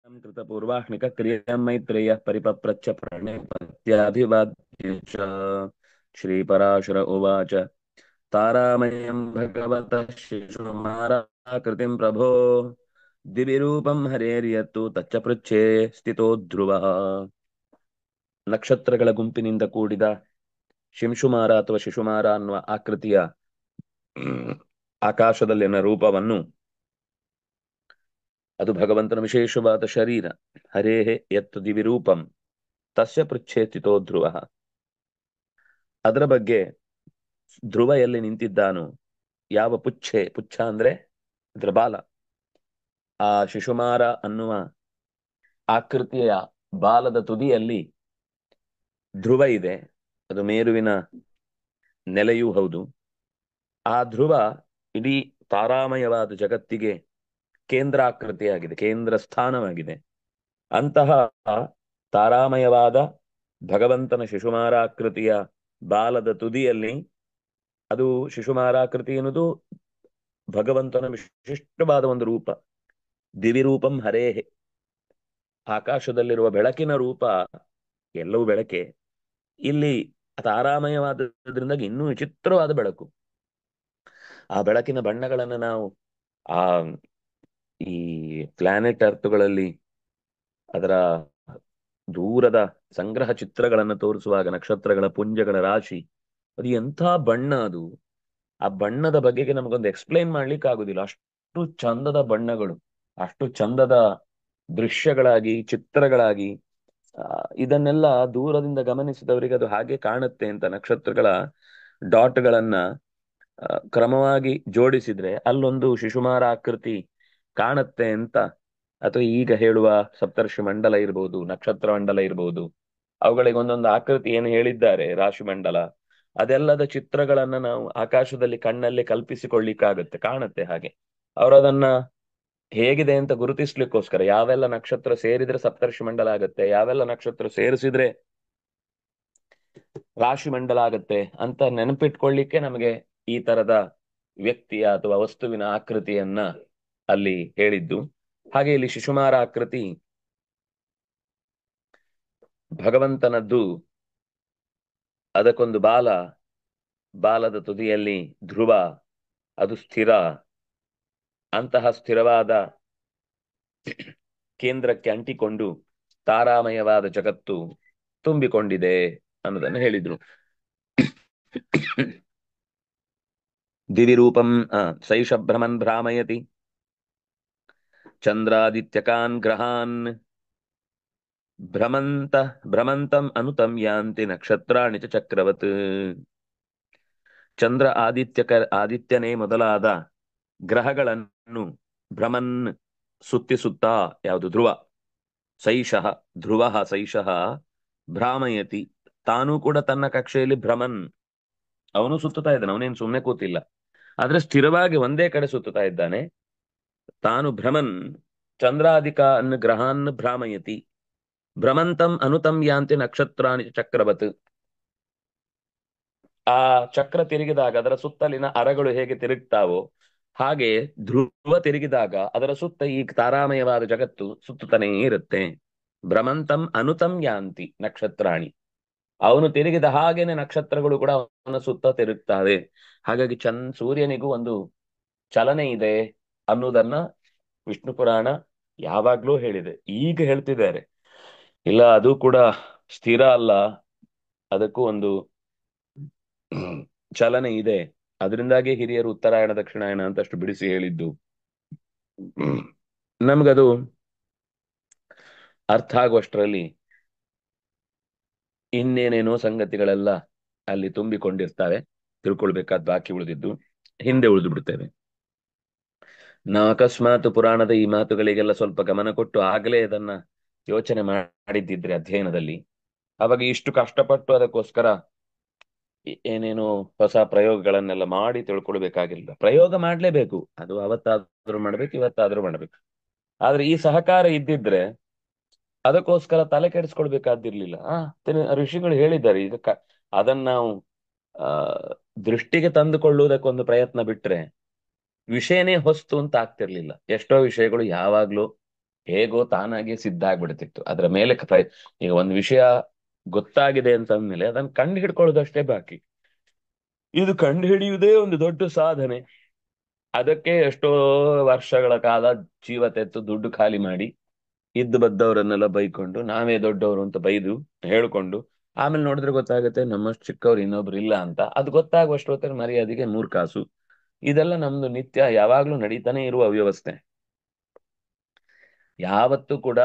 कृतपूर्वाह्निक क्रियां मैत्रेयः परिपप्रच्छ प्रणिपत्याभिवाद्य च श्रीपराशर उवाच तारामयं भगवतः शिशुमाराकृतिं प्रभो दिविरूपं हरेर्यत्तु तच्च पृच्छे ಸ್ಥಿತೋ ಧ್ರುವಃ. ನಕ್ಷತ್ರಗಳ ಗುಂಪಿನಿಂದ ಕೂಡಿದ ಶಿಂಶುಮಾರ ಅಥವಾ ಶಿಶುಮಾರ ಅನ್ನುವ ಆಕೃತಿಯ ಆಕಾಶದಲ್ಲಿನ ರೂಪವನ್ನು, ಅದು ಭಗವಂತನ ವಿಶೇಷವಾದ ಶರೀರ. ಹರೇಹೇ ಯತ್ ದಿವಿರೂಪಂ ತಸ್ಯ ಪೃಚ್ಛೇ ಸ್ಥಿತೋ ಧ್ರುವ. ಅದರ ಬಗ್ಗೆ ಧ್ರುವ ಎಲ್ಲಿ ನಿಂತಿದ್ದಾನೋ, ಯಾವ ಪುಚ್ಛೆ, ಪುಚ್ಛ ಅಂದ್ರೆ ಇದರ ಬಾಲ, ಆ ಶಿಶುಮಾರ ಅನ್ನುವ ಆಕೃತಿಯ ಬಾಲದ ತುದಿಯಲ್ಲಿ ಧ್ರುವ ಇದೆ. ಅದು ಮೇರುವಿನ ನೆಲೆಯೂ ಹೌದು. ಆ ಧ್ರುವ ಇಡೀ ತಾರಾಮಯವಾದ ಜಗತ್ತಿಗೆ ಕೇಂದ್ರಾಕೃತಿಯಾಗಿದೆ, ಕೇಂದ್ರ ಸ್ಥಾನವಾಗಿದೆ. ಅಂತಹ ತಾರಾಮಯವಾದ ಭಗವಂತನ ಶಿಶುಮಾರಾಕೃತಿಯ ಬಾಲದ ತುದಿಯಲ್ಲಿ, ಅದು ಶಿಶುಮಾರಾಕೃತಿ ಎನ್ನುವುದು ಭಗವಂತನ ವಿಶಿಷ್ಟವಾದ ಒಂದು ರೂಪ. ದಿವಿರೂಪಂ ಹರೇಹೆ, ಆಕಾಶದಲ್ಲಿರುವ ಬೆಳಕಿನ ರೂಪ ಎಲ್ಲವೂ ಬೆಳಕೆ. ಇಲ್ಲಿ ತಾರಾಮಯವಾದದ್ರಿಂದಾಗಿ ಇನ್ನೂ ವಿಚಿತ್ರವಾದ ಬೆಳಕು. ಆ ಬೆಳಕಿನ ಬಣ್ಣಗಳನ್ನು ನಾವು ಆ ಈ ಪ್ಲಾನೆಟ್ ಅರ್ಥಗಳಲ್ಲಿ ಅದರ ದೂರದ ಸಂಗ್ರಹ ಚಿತ್ರಗಳನ್ನು ತೋರಿಸುವಾಗ ನಕ್ಷತ್ರಗಳ ಪುಂಜಗಳ ರಾಶಿ, ಅದು ಎಂಥ ಬಣ್ಣ ಅದು. ಆ ಬಣ್ಣದ ಬಗೆಗೆ ನಮಗೊಂದು ಎಕ್ಸ್ಪ್ಲೈನ್ ಮಾಡ್ಲಿಕ್ಕೆ ಆಗುದಿಲ್ಲ. ಅಷ್ಟು ಚಂದದ ಬಣ್ಣಗಳು, ಅಷ್ಟು ಚಂದದ ದೃಶ್ಯಗಳಾಗಿ, ಚಿತ್ರಗಳಾಗಿ, ಇದನ್ನೆಲ್ಲ ದೂರದಿಂದ ಗಮನಿಸಿದವರಿಗೆ ಅದು ಹಾಗೆ ಕಾಣುತ್ತೆ ಅಂತ. ನಕ್ಷತ್ರಗಳ ಡಾಟ್ಗಳನ್ನ ಕ್ರಮವಾಗಿ ಜೋಡಿಸಿದ್ರೆ ಅಲ್ಲೊಂದು ಶಿಶುಮಾರ ಆಕೃತಿ ಕಾಣುತ್ತೆ ಅಂತ. ಅಥವಾ ಈಗ ಹೇಳುವ ಸಪ್ತರ್ಷಿ ಮಂಡಲ ಇರ್ಬೋದು, ನಕ್ಷತ್ರ ಮಂಡಲ ಇರ್ಬೋದು, ಅವುಗಳಿಗೆ ಒಂದೊಂದು ಆಕೃತಿ ಏನು ಹೇಳಿದ್ದಾರೆ, ರಾಶಿ ಮಂಡಲ, ಅದೆಲ್ಲದ ಚಿತ್ರಗಳನ್ನ ನಾವು ಆಕಾಶದಲ್ಲಿ ಕಣ್ಣಲ್ಲಿ ಕಲ್ಪಿಸಿಕೊಳ್ಳಿಕ್ಕಾಗತ್ತೆ, ಕಾಣುತ್ತೆ ಹಾಗೆ. ಅವರದನ್ನ ಹೇಗಿದೆ ಅಂತ ಗುರುತಿಸ್ಲಿಕ್ಕೋಸ್ಕರ ಯಾವೆಲ್ಲ ನಕ್ಷತ್ರ ಸೇರಿದ್ರೆ ಸಪ್ತರ್ಷಿ ಮಂಡಲ ಆಗತ್ತೆ, ಯಾವೆಲ್ಲ ನಕ್ಷತ್ರ ಸೇರಿಸಿದ್ರೆ ರಾಶಿ ಮಂಡಲ ಆಗತ್ತೆ ಅಂತ ನೆನಪಿಟ್ಕೊಳ್ಳಿಕ್ಕೆ ನಮಗೆ ಈ ತರದ ವ್ಯಕ್ತಿಯ ಅಥವಾ ವಸ್ತುವಿನ ಆಕೃತಿಯನ್ನ ಅಲ್ಲಿ ಹೇಳಿದ್ದು. ಹಾಗೆ ಇಲ್ಲಿ ಶಿಶುಮಾರ ಆಕೃತಿ ಭಗವಂತನದ್ದು. ಅದಕ್ಕೊಂದು ಬಾಲ, ಬಾಲದ ತುದಿಯಲ್ಲಿ ಧ್ರುವ, ಅದು ಸ್ಥಿರ. ಅಂತಹ ಸ್ಥಿರವಾದ ಕೇಂದ್ರಕ್ಕೆ ಅಂಟಿಕೊಂಡು ತಾರಾಮಯವಾದ ಜಗತ್ತು ತುಂಬಿಕೊಂಡಿದೆ ಅನ್ನೋದನ್ನು ಹೇಳಿದ್ರು. ದಿವಿರೂಪಂ ಸೈಷ ಭ್ರಮನ್ ಭ್ರಾಮಯತಿ ಚಂದ್ರಾದಿತ್ಯಕಾನ್ ಗ್ರಹಾನ್ ಭ್ರಮಂತಂ ಅನುತಂ ಯಾಂತಿ ನಕ್ಷತ್ರಾಣಿ ಚ ಚಕ್ರವತ್. ಚಂದ್ರ ಆದಿತ್ಯನೇ ಮೊದಲಾದ ಗ್ರಹಗಳನ್ನು ಭ್ರಮನ್ ಸುತ್ತಿಸುತ್ತಾ, ಯಾವುದು ಧ್ರುವ, ಸೈಷಃ ಧ್ರುವ ಸೈಷಃ ಭ್ರಾಮಯತಿ, ತಾನೂ ಕೂಡ ತನ್ನ ಕಕ್ಷೆಯಲ್ಲಿ ಭ್ರಮನ್, ಅವನು ಸುತ್ತುತ್ತಾ ಇದ್ದಾನೆ, ಅವನೇನು ಸುಮ್ಮನೆ ಕೂತಿಲ್ಲ, ಆದ್ರೆ ಸ್ಥಿರವಾಗಿ ಒಂದೇ ಕಡೆ ಸುತ್ತುತ್ತಾ ಇದ್ದಾನೆ. ತಾನು ಭ್ರಮನ್ ಚಂದ್ರಾದಿಕಾನ್ ಗ್ರಹಾನ್ ಭ್ರಾಮಯತಿ ಭ್ರಮಂತಂ ಅನುತಂ ಯಾಂತಿ ನಕ್ಷತ್ರಾಣಿ ಚಕ್ರವತ್. ಆ ಚಕ್ರ ತಿರುಗಿದಾಗ ಅದರ ಸುತ್ತಲಿನ ಅರಗಳು ಹೇಗೆ ತಿರುಗ್ತಾವೋ ಹಾಗೆ ಧ್ರುವ ತಿರುಗಿದಾಗ ಅದರ ಸುತ್ತ ಈ ತಾರಾಮಯವಾದ ಜಗತ್ತು ಸುತ್ತುತ್ತಾನೇ ಇರುತ್ತೆ. ಭ್ರಮಂತಂ ಅನುತಂ ಯಾಂತಿ ನಕ್ಷತ್ರಾಣಿ, ಅವನು ತಿರುಗಿದ ಹಾಗೇನೆ ನಕ್ಷತ್ರಗಳು ಕೂಡ ಅವನ ಸುತ್ತ ತಿರುಗ್ತಾವೆ. ಹಾಗಾಗಿ ಸೂರ್ಯನಿಗೂ ಒಂದು ಚಲನೆ ಇದೆ ಅನ್ನೋದನ್ನ ವಿಷ್ಣು ಪುರಾಣ ಯಾವಾಗ್ಲೂ ಹೇಳಿದೆ. ಈಗ ಹೇಳ್ತಿದ್ದಾರೆ, ಇಲ್ಲ ಅದು ಕೂಡ ಸ್ಥಿರ ಅಲ್ಲ, ಅದಕ್ಕೂ ಒಂದು ಚಲನೆ ಇದೆ. ಅದರಿಂದಾಗಿ ಹಿರಿಯರು ಉತ್ತರಾಯಣ ದಕ್ಷಿಣಾಯಣ ಅಂತಷ್ಟು ಬಿಡಿಸಿ ಹೇಳಿದ್ದು. ನಮ್ಗದು ಅರ್ಥ ಆಗುವಷ್ಟರಲ್ಲಿ ಇನ್ನೇನೇನೋ ಸಂಗತಿಗಳೆಲ್ಲ ಅಲ್ಲಿ ತುಂಬಿಕೊಂಡಿರ್ತಾವೆ. ತಿಳ್ಕೊಳ್ಬೇಕಾದ ಬಾಕಿ ಉಳಿದಿದ್ದು ಹಿಂದೆ ಉಳಿದು ಬಿಡ್ತೇವೆ. ನಾವು ಅಕಸ್ಮಾತ್ ಪುರಾಣದ ಈ ಮಾತುಗಳಿಗೆಲ್ಲ ಸ್ವಲ್ಪ ಗಮನ ಕೊಟ್ಟು ಆಗಲೇ ಅದನ್ನ ಯೋಚನೆ ಮಾಡಿದ್ದಿದ್ರೆ ಅಧ್ಯಯನದಲ್ಲಿ, ಅವಾಗ ಇಷ್ಟು ಕಷ್ಟಪಟ್ಟು ಅದಕ್ಕೋಸ್ಕರ ಏನೇನೋ ಹೊಸ ಪ್ರಯೋಗಗಳನ್ನೆಲ್ಲ ಮಾಡಿ ತಿಳ್ಕೊಳ್ಬೇಕಾಗಿಲ್ಲ. ಪ್ರಯೋಗ ಮಾಡ್ಲೇಬೇಕು, ಅದು ಅವತ್ತಾದ್ರೂ ಮಾಡ್ಬೇಕು, ಇವತ್ತಾದ್ರೂ ಮಾಡ್ಬೇಕು. ಆದ್ರೆ ಈ ಸಹಕಾರ ಇದ್ದಿದ್ರೆ ಅದಕ್ಕೋಸ್ಕರ ತಲೆ ಕೆಡಿಸ್ಕೊಳ್ಬೇಕಾದಿರ್ಲಿಲ್ಲ. ಋಷಿಗಳು ಹೇಳಿದ್ದಾರೆ. ಈಗ ಅದನ್ನ ನಾವು ಆ ದೃಷ್ಟಿಗೆ ತಂದುಕೊಳ್ಳುವುದಕ್ಕೊಂದು ಪ್ರಯತ್ನ ಬಿಟ್ರೆ ವಿಷಯನೇ ಹೊಸ್ತು ಅಂತ ಆಗ್ತಿರ್ಲಿಲ್ಲ. ಎಷ್ಟೋ ವಿಷಯಗಳು ಯಾವಾಗ್ಲೂ ಹೇಗೋ ತಾನಾಗೆ ಸಿದ್ಧ ಆಗ್ಬಿಡ್ತಿತ್ತು. ಅದ್ರ ಮೇಲೆ ಈಗ ಒಂದು ವಿಷಯ ಗೊತ್ತಾಗಿದೆ ಅಂತಂದ್ಮೇಲೆ ಅದನ್ನ ಕಂಡು ಹಿಡ್ಕೊಳ್ಳೋದಷ್ಟೇ ಬಾಕಿ. ಇದು ಕಂಡು ಹಿಡಿಯುವುದೇ ಒಂದು ದೊಡ್ಡ ಸಾಧನೆ. ಅದಕ್ಕೆ ಎಷ್ಟೋ ವರ್ಷಗಳ ಕಾಲ ಜೀವ ತೆತ್ತು ದುಡ್ಡು ಖಾಲಿ ಮಾಡಿ ಇದ್ದು ಬದ್ದವರನ್ನೆಲ್ಲ ಬೈಕೊಂಡು ನಾವೇ ದೊಡ್ಡವರು ಅಂತ ಬೈದು ಹೇಳ್ಕೊಂಡು ಆಮೇಲೆ ನೋಡಿದ್ರೆ ಗೊತ್ತಾಗುತ್ತೆ ನಮ್ಮಷ್ಟು ಚಿಕ್ಕವ್ರು ಇನ್ನೊಬ್ರು ಇಲ್ಲ ಅಂತ. ಅದು ಗೊತ್ತಾಗುವಷ್ಟೊತ್ತರ ಮರ್ಯಾದೆಗೆ 3 ಕಾಸು. ಇದೆಲ್ಲ ನಮ್ದು ನಿತ್ಯ ಯಾವಾಗ್ಲೂ ನಡೀತಾನೆ ಇರುವ ಅವ್ಯವಸ್ಥೆ. ಯಾವತ್ತೂ ಕೂಡ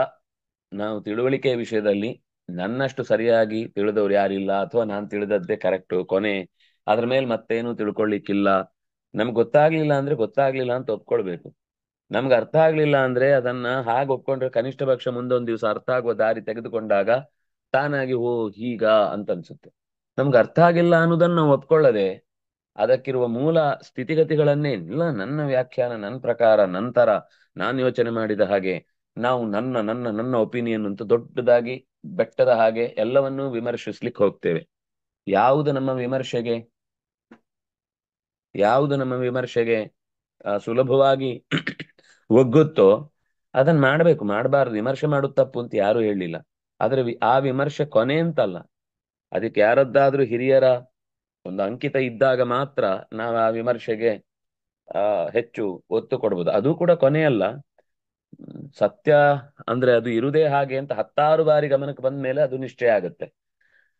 ನಾವು ತಿಳುವಳಿಕೆ ವಿಷಯದಲ್ಲಿ ನನ್ನಷ್ಟು ಸರಿಯಾಗಿ ತಿಳಿದವ್ರು ಯಾರಿಲ್ಲ, ಅಥವಾ ನಾನು ತಿಳಿದದ್ದೇ ಕರೆಕ್ಟ್ ಕೊನೆ, ಅದ್ರ ಮೇಲೆ ಮತ್ತೇನು ತಿಳ್ಕೊಳ್ಳಿಕ್ಕಿಲ್ಲ. ನಮ್ಗೆ ಗೊತ್ತಾಗ್ಲಿಲ್ಲ ಅಂದ್ರೆ ಗೊತ್ತಾಗ್ಲಿಲ್ಲ ಅಂತ ಒಪ್ಕೊಳ್ಬೇಕು. ನಮ್ಗೆ ಅರ್ಥ ಆಗ್ಲಿಲ್ಲ ಅಂದ್ರೆ ಅದನ್ನ ಹಾಗೆ ಒಪ್ಕೊಂಡ್ರೆ ಕನಿಷ್ಠ ಪಕ್ಷ ಮುಂದೊಂದ್ ದಿವ್ಸ ಅರ್ಥ ಆಗುವ ದಾರಿ ತೆಗೆದುಕೊಂಡಾಗ ತಾನಾಗಿ ಓ ಹೀಗ ಅಂತ ಅನ್ಸುತ್ತೆ. ನಮ್ಗೆ ಅರ್ಥ ಆಗಿಲ್ಲ ಅನ್ನೋದನ್ನ ನಾವು ಒಪ್ಕೊಳ್ಳದೆ ಅದಕ್ಕಿರುವ ಮೂಲ ಸ್ಥಿತಿಗತಿಗಳನ್ನೇ ಇಲ್ಲ ನನ್ನ ವ್ಯಾಖ್ಯಾನ, ನನ್ನ ಪ್ರಕಾರ, ನಂತರ ನಾನು ಯೋಚನೆ ಮಾಡಿದ ಹಾಗೆ ನಾವು ನನ್ನ ನನ್ನ ನನ್ನ ಒಪಿನಿಯನ್ ಅಂತ ದೊಡ್ಡದಾಗಿ ಬೆಟ್ಟದ ಹಾಗೆ ಎಲ್ಲವನ್ನೂ ವಿಮರ್ಶಿಸ್ಲಿಕ್ಕೆ ಹೋಗ್ತೇವೆ. ಯಾವುದು ನಮ್ಮ ವಿಮರ್ಶೆಗೆ ಯಾವುದು ನಮ್ಮ ವಿಮರ್ಶೆಗೆ ಸುಲಭವಾಗಿ ಒಗ್ಗುತ್ತೋ ಅದನ್ನ ಮಾಡ್ಬೇಕು, ಮಾಡಬಾರ್ದು. ವಿಮರ್ಶೆ ಮಾಡೋದು ತಪ್ಪು ಅಂತ ಯಾರು ಹೇಳಲಿಲ್ಲ. ಆದ್ರೆ ಆ ವಿಮರ್ಶೆ ಕೊನೆ ಅಂತಲ್ಲ. ಅದಕ್ಕೆ ಯಾರದ್ದಾದ್ರೂ ಹಿರಿಯರ ಒಂದು ಅಂಕಿತ ಇದ್ದಾಗ ಮಾತ್ರ ನಾವು ಆ ವಿಮರ್ಶೆಗೆ ಹೆಚ್ಚು ಒತ್ತು ಕೊಡ್ಬೋದು. ಅದು ಕೂಡ ಕೊನೆಯಲ್ಲ. ಸತ್ಯ ಅಂದ್ರೆ ಅದು ಇರುದೇ ಹಾಗೆ ಅಂತ 10 ಬಾರಿ ಗಮನಕ್ಕೆ ಬಂದ ಮೇಲೆ ಅದು ನಿಶ್ಚಯ ಆಗುತ್ತೆ.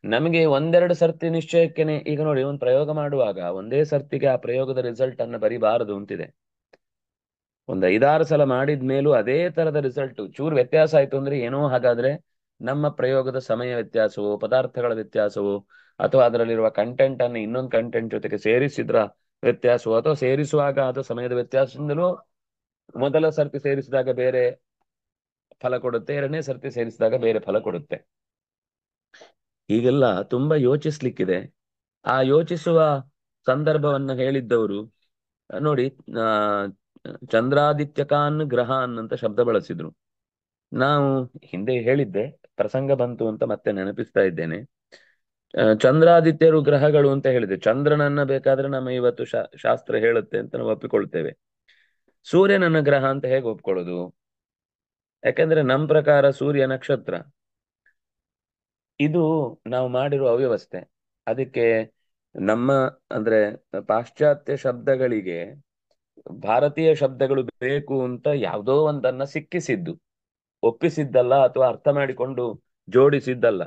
ನಮಗೆ ಒಂದೆರಡು ಸರ್ತಿ ನಿಶ್ಚಯಕ್ಕೇನೆ, ಈಗ ನೋಡಿ, ಒಂದು ಪ್ರಯೋಗ ಮಾಡುವಾಗ ಒಂದೇ ಸರ್ತಿಗೆ ಆ ಪ್ರಯೋಗದ ರಿಸಲ್ಟ್ ಅನ್ನ ಬರಿಬಾರದು ಅಂತಿದೆ. ಒಂದು 5-6 ಸಲ ಮಾಡಿದ ಮೇಲೂ ಅದೇ ತರದ ರಿಸಲ್ಟ್ ಚೂರು ವ್ಯತ್ಯಾಸ ಆಯ್ತು ಅಂದ್ರೆ ಏನೋ ಹಾಗಾದ್ರೆ ನಮ್ಮ ಪ್ರಯೋಗದ ಸಮಯ ವ್ಯತ್ಯಾಸವೋ, ಪದಾರ್ಥಗಳ ವ್ಯತ್ಯಾಸವೋ, ಅಥವಾ ಅದರಲ್ಲಿರುವ ಕಂಟೆಂಟ್ ಅನ್ನು ಇನ್ನೊಂದು ಕಂಟೆಂಟ್ ಜೊತೆಗೆ ಸೇರಿಸಿದ್ರ ವ್ಯತ್ಯಾಸವೋ, ಅಥವಾ ಸೇರಿಸುವಾಗ ಅದು ಸಮಯದ ವ್ಯತ್ಯಾಸದಿಂದಲೂ ಮೊದಲ ಸರ್ತಿ ಸೇರಿಸಿದಾಗ ಬೇರೆ ಫಲ ಕೊಡುತ್ತೆ, ಎರಡನೇ ಸರ್ತಿ ಸೇರಿಸಿದಾಗ ಬೇರೆ ಫಲ ಕೊಡುತ್ತೆ. ಹೀಗೆಲ್ಲ ತುಂಬಾ ಯೋಚಿಸ್ಲಿಕ್ಕಿದೆ. ಆ ಯೋಚಿಸುವ ಸಂದರ್ಭವನ್ನ ಹೇಳಿದ್ದವರು ನೋಡಿ, ಆ ಚಂದ್ರಾದಿತ್ಯಕಾನ್ ಗ್ರಹಾನ್ ಅಂತ ಶಬ್ದ ಬಳಸಿದ್ರು. ನಾವು ಹಿಂದೆ ಹೇಳಿದ್ದೆ, ಪ್ರಸಂಗ ಬಂತು ಅಂತ ಮತ್ತೆ ನೆನಪಿಸ್ತಾ ಇದ್ದೇನೆ. ಚಂದ್ರಾದಿತ್ಯರು ಗ್ರಹಗಳು ಅಂತ ಹೇಳಿದೆ. ಚಂದ್ರನನ್ನ ಬೇಕಾದ್ರೆ ನಮ್ಮ ಇವತ್ತು ಶಾಸ್ತ್ರ ಹೇಳುತ್ತೆ ಅಂತ ನಾವು ಒಪ್ಪಿಕೊಳ್ತೇವೆ. ಸೂರ್ಯನನ್ನ ಗ್ರಹ ಅಂತ ಹೇಗೆ ಒಪ್ಕೊಳ್ಳೋದು? ಯಾಕಂದ್ರೆ ನಮ್ಮ ಪ್ರಕಾರ ಸೂರ್ಯ ನಕ್ಷತ್ರ. ಇದು ನಾವು ಮಾಡಿರುವ ಅವ್ಯವಸ್ಥೆ. ಅದಕ್ಕೆ ನಮ್ಮ ಅಂದ್ರೆ ಪಾಶ್ಚಾತ್ಯ ಶಬ್ದಗಳಿಗೆ ಭಾರತೀಯ ಶಬ್ದಗಳು ಬೇಕು ಅಂತ ಯಾವುದೋ ಒಂದನ್ನ ಸಿಕ್ಕಿಸಿದ್ದು, ಒಪ್ಪಿಸಿದ್ದಲ್ಲ, ಅಥವಾ ಅರ್ಥ ಮಾಡಿಕೊಂಡು ಜೋಡಿಸಿದ್ದಲ್ಲ.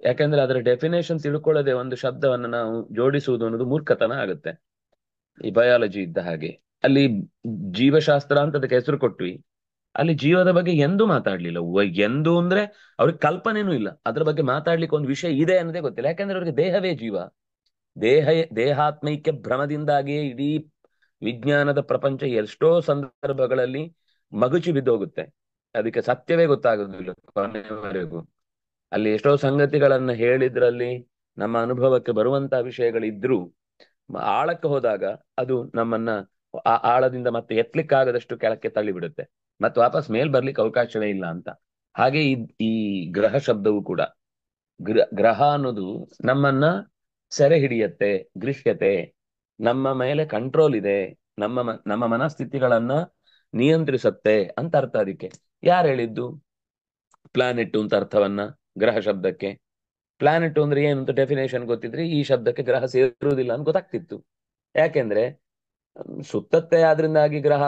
ಯಾಕಂದ್ರೆ ಅದರ ಡೆಫಿನೇಷನ್ ತಿಳ್ಕೊಳ್ಳದೆ ಒಂದು ಶಬ್ದವನ್ನು ನಾವು ಜೋಡಿಸುವುದು ಅನ್ನೋದು ಮೂರ್ಖತನ ಆಗುತ್ತೆ. ಈ ಬಯಾಲಜಿ ಇದ್ದ ಹಾಗೆ ಅಲ್ಲಿ ಜೀವಶಾಸ್ತ್ರ ಅಂತ ಅದಕ್ಕೆ ಹೆಸರು ಕೊಟ್ವಿ. ಅಲ್ಲಿ ಜೀವದ ಬಗ್ಗೆ ಎಂದೂ ಮಾತಾಡ್ಲಿಲ್ಲ. ಎಂದು ಅಂದ್ರೆ ಅವ್ರಿಗೆ ಕಲ್ಪನೆನೂ ಇಲ್ಲ, ಅದ್ರ ಬಗ್ಗೆ ಮಾತಾಡ್ಲಿಕ್ಕೆ ಒಂದು ವಿಷಯ ಇದೆ ಅನ್ನೋದೇ ಗೊತ್ತಿಲ್ಲ. ಯಾಕಂದ್ರೆ ಅವ್ರಿಗೆ ದೇಹವೇ ಜೀವ. ದೇಹ ದೇಹಾತ್ಮೈಕ್ಯ ಭ್ರಮದಿಂದಾಗಿಯೇ ಇಡೀ ವಿಜ್ಞಾನದ ಪ್ರಪಂಚ ಎಷ್ಟೋ ಸಂದರ್ಭಗಳಲ್ಲಿ ಮಗುಚಿ ಬಿದ್ದೋಗುತ್ತೆ. ಅದಕ್ಕೆ ಸತ್ಯವೇ ಗೊತ್ತಾಗೋದಿಲ್ಲ ಕೊನೆಯವರೆಗೂ. ಅಲ್ಲಿ ಎಷ್ಟೋ ಸಂಗತಿಗಳನ್ನ ಹೇಳಿದ್ರಲ್ಲಿ ನಮ್ಮ ಅನುಭವಕ್ಕೆ ಬರುವಂತಹ ವಿಷಯಗಳಿದ್ರು ಆಳಕ್ಕೆ ಹೋದಾಗ ಅದು ನಮ್ಮನ್ನ ಆ ಆಳದಿಂದ ಮತ್ತೆ ಎತ್ತಲಿಕ್ಕಾಗದಷ್ಟು ಕೆಳಕ್ಕೆ ತಳ್ಳಿಬಿಡುತ್ತೆ. ಮತ್ತೆ ವಾಪಸ್ ಮೇಲ್ ಬರ್ಲಿಕ್ಕೆ ಅವಕಾಶವೇ ಇಲ್ಲ ಅಂತ. ಹಾಗೆ ಈ ಗ್ರಹ ಶಬ್ದವು ಕೂಡ ಗ್ರಹ ಅನ್ನೋದು ನಮ್ಮನ್ನ ಸೆರೆ ಹಿಡಿಯತ್ತೆ, ಗೃಹ್ಯತೆ, ನಮ್ಮ ಮೇಲೆ ಕಂಟ್ರೋಲ್ ಇದೆ, ನಮ್ಮ ಮನಸ್ಥಿತಿಗಳನ್ನ ನಿಯಂತ್ರಿಸತ್ತೆ ಅಂತ ಅರ್ಥ. ಅದಕ್ಕೆ ಯಾರು ಹೇಳಿದ್ದು ಪ್ಲಾನೆಟ್ ಅಂತ ಅರ್ಥವನ್ನ ಗ್ರಹ ಶಬ್ದಕ್ಕೆ? ಪ್ಲಾನೆಟ್ ಅಂದ್ರೆ ಏನು ಅಂತ ಡೆಫಿನೇಷನ್ ಗೊತ್ತಿದ್ರೆ ಈ ಶಬ್ದಕ್ಕೆ ಗ್ರಹ ಸೇರುವುದಿಲ್ಲ ಅಂತ ಗೊತ್ತಾಗ್ತಿತ್ತು. ಯಾಕೆಂದ್ರೆ ಸುತ್ತತ್ತೆ, ಆದ್ರಿಂದಾಗಿ ಗ್ರಹ.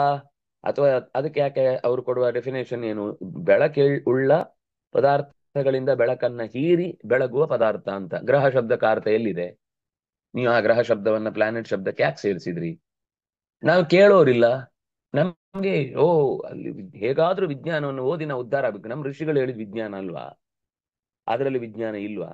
ಅಥವಾ ಅದಕ್ಕೆ ಯಾಕೆ ಅವರು ಕೊಡುವ ಡೆಫಿನೇಷನ್ ಏನು? ಉಳ್ಳ ಪದಾರ್ಥಗಳಿಂದ ಬೆಳಕನ್ನ ಹೀರಿ ಬೆಳಗುವ ಪದಾರ್ಥ ಅಂತ. ಗ್ರಹ ಶಬ್ದಕ್ಕೆ ಅರ್ಥ ಎಲ್ಲಿದೆ? ನೀವು ಆ ಗ್ರಹ ಶಬ್ದವನ್ನ ಪ್ಲಾನೆಟ್ ಶಬ್ದಕ್ಕೆ ಯಾಕೆ ಸೇರಿಸಿದ್ರಿ? ನಾವು ಕೇಳೋರಿಲ್ಲ. ನಮ್ಗೆ ಅಲ್ಲಿ ಹೇಗಾದ್ರೂ ವಿಜ್ಞಾನವನ್ನು ಓದಿ ನಾವು ಉದ್ಧಾರ ಆಗ್ಬೇಕು. ನಮ್ಮ ಋಷಿಗಳು ಹೇಳಿದ ವಿಜ್ಞಾನ ಅಲ್ವಾ? ಅದರಲ್ಲಿ ವಿಜ್ಞಾನ ಇಲ್ವಾ?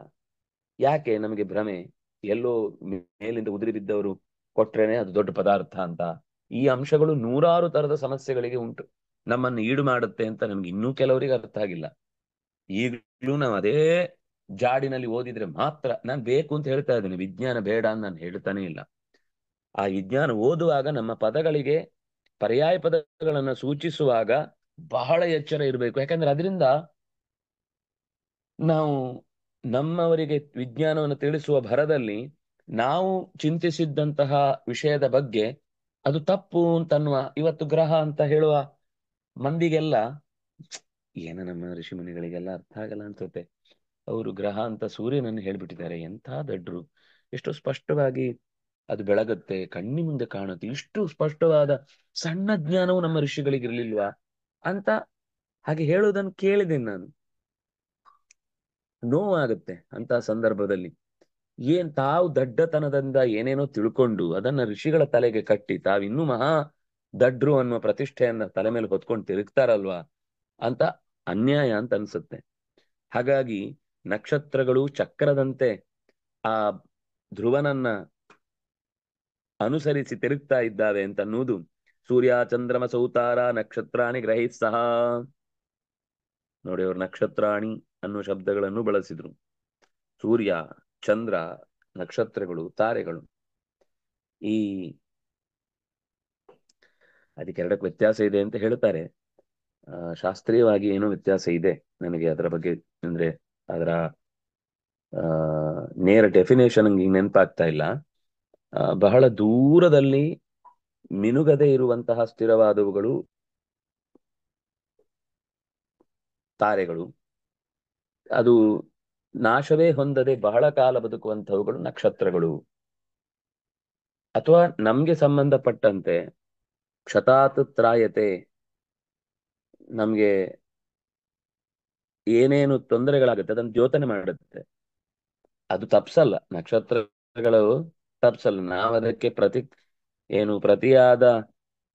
ಯಾಕೆ ನಮಗೆ ಭ್ರಮೆ? ಎಲ್ಲೋ ಮೇಲಿಂದ ಉದುರಿ ಬಿದ್ದವರು ಕೊಟ್ರೇನೆ ಅದು ದೊಡ್ಡ ಪದಾರ್ಥ ಅಂತ. ಈ ಅಂಶಗಳು ನೂರಾರು ತರದ ಸಮಸ್ಯೆಗಳಿಗೆ ಉಂಟು, ನಮ್ಮನ್ನು ಈಡು ಮಾಡುತ್ತೆ ಅಂತ ನಮ್ಗೆ ಇನ್ನೂ ಕೆಲವರಿಗೆ ಅರ್ಥ ಆಗಿಲ್ಲ. ಈಗಲೂ ನಾವು ಅದೇ ಜಾಡಿನಲ್ಲಿ ಓದಿದ್ರೆ ಮಾತ್ರ. ನಾನು ಬೇಕು ಅಂತ ಹೇಳ್ತಾ ಇದ್ದೇನೆ, ವಿಜ್ಞಾನ ಬೇಡ ಅಂತ ನಾನು ಹೇಳ್ತಾನೆ ಇಲ್ಲ. ಆ ವಿಜ್ಞಾನ ಓದುವಾಗ ನಮ್ಮ ಪದಗಳಿಗೆ ಪರ್ಯಾಯ ಪದಗಳನ್ನ ಸೂಚಿಸುವಾಗ ಬಹಳ ಎಚ್ಚರ ಇರಬೇಕು. ಯಾಕಂದ್ರೆ ಅದರಿಂದ ನಾವು ನಮ್ಮವರಿಗೆ ವಿಜ್ಞಾನವನ್ನು ತಿಳಿಸುವ ಭರದಲ್ಲಿ ನಾವು ಚಿಂತಿಸಿದ್ದಂತಹ ವಿಷಯದ ಬಗ್ಗೆ ಅದು ತಪ್ಪು ಅಂತನ್ನುವ, ಇವತ್ತು ಗ್ರಹ ಅಂತ ಹೇಳುವ ಮಂದಿಗೆಲ್ಲ ಏನ ನಮ್ಮ ಋಷಿಮುನಿಗಳಿಗೆಲ್ಲ ಅರ್ಥ ಆಗಲ್ಲ ಅನ್ಸುತ್ತೆ. ಅವರು ಗ್ರಹ ಅಂತ ಸೂರ್ಯನನ್ನು ಹೇಳ್ಬಿಟ್ಟಿದ್ದಾರೆ. ಎಂಥ ದಡ್ರು! ಎಷ್ಟು ಸ್ಪಷ್ಟವಾಗಿ ಅದು ಬೆಳಗುತ್ತೆ, ಕಣ್ಣಿ ಮುಂದೆ ಕಾಣುತ್ತೆ. ಇಷ್ಟು ಸ್ಪಷ್ಟವಾದ ಸಣ್ಣ ಜ್ಞಾನವು ನಮ್ಮ ಋಷಿಗಳಿಗಿರ್ಲಿಲ್ವಾ ಅಂತ ಹಾಗೆ ಹೇಳುವುದನ್ನು ಕೇಳಿದ್ದೇನೆ ನಾನು. ನೋವಾಗುತ್ತೆ ಅಂತ ಸಂದರ್ಭದಲ್ಲಿ. ತಾವು ದಡ್ಡತನದಿಂದ ಏನೇನೋ ತಿಳ್ಕೊಂಡು ಅದನ್ನ ಋಷಿಗಳ ತಲೆಗೆ ಕಟ್ಟಿ ತಾವಿನ್ನೂ ಮಹಾ ದಡ್ರು ಅನ್ನುವ ಪ್ರತಿಷ್ಠೆಯನ್ನ ತಲೆ ಮೇಲೆ ಹೊತ್ಕೊಂಡು ತಿರುಗ್ತಾರಲ್ವಾ ಅಂತ ಅನ್ಯಾಯ ಅಂತ ಅನ್ಸುತ್ತೆ. ಹಾಗಾಗಿ ನಕ್ಷತ್ರಗಳು ಚಕ್ರದಂತೆ ಆ ಧ್ರುವನನ್ನ ಅನುಸರಿಸಿ ತಿರುಗ್ತಾ ಇದ್ದಾವೆ ಅಂತ ಅನ್ನುವುದು ಸೂರ್ಯ ಚಂದ್ರಮ ಸೌತಾರ ನಕ್ಷತ್ರಾಣಿ ಗ್ರಹಿತ್ ಸಹ. ನೋಡಿ, ಅವರು ನಕ್ಷತ್ರಾಣಿ ಅನ್ನುವ ಶಬ್ದಗಳನ್ನು ಬಳಸಿದ್ರು. ಸೂರ್ಯ, ಚಂದ್ರ, ನಕ್ಷತ್ರಗಳು, ತಾರೆಗಳು. ಈ ಅದಕ್ಕೆರಡಕ್ಕೆ ವ್ಯತ್ಯಾಸ ಇದೆ ಅಂತ ಹೇಳ್ತಾರೆ. ಶಾಸ್ತ್ರೀಯವಾಗಿ ಏನೋ ವ್ಯತ್ಯಾಸ ಇದೆ. ನನಗೆ ಅದರ ಬಗ್ಗೆ ಅಂದ್ರೆ ಅದರ ನೇರ ಡೆಫಿನೇಷನ್ ನಂಗೆ ನೆನಪಾಗ್ತಾ ಇಲ್ಲ. ಬಹಳ ದೂರದಲ್ಲಿ ಮಿನುಗದೆ ಇರುವಂತಹ ಸ್ಥಿರವಾದವುಗಳು ತಾರೆಗಳು. ಅದು ನಾಶವೇ ಹೊಂದದೆ ಬಹಳ ಕಾಲ ಬದುಕುವಂತಹವುಗಳು ನಕ್ಷತ್ರಗಳು. ಅಥವಾ ನಮ್ಗೆ ಸಂಬಂಧಪಟ್ಟಂತೆ ಕ್ಷತಾತ್ ತ್ರಾಯತೆ, ನಮ್ಗೆ ಏನೇನು ತೊಂದರೆಗಳಾಗುತ್ತೆ ಅದನ್ನು ದ್ಯೋತನೆ ಮಾಡುತ್ತೆ. ಅದು ತಪ್ಸಲ್ಲ, ನಕ್ಷತ್ರಗಳು ತಪ್ಸಲ್ಲ. ನಾವು ಅದಕ್ಕೆ ಪ್ರತಿಯಾದ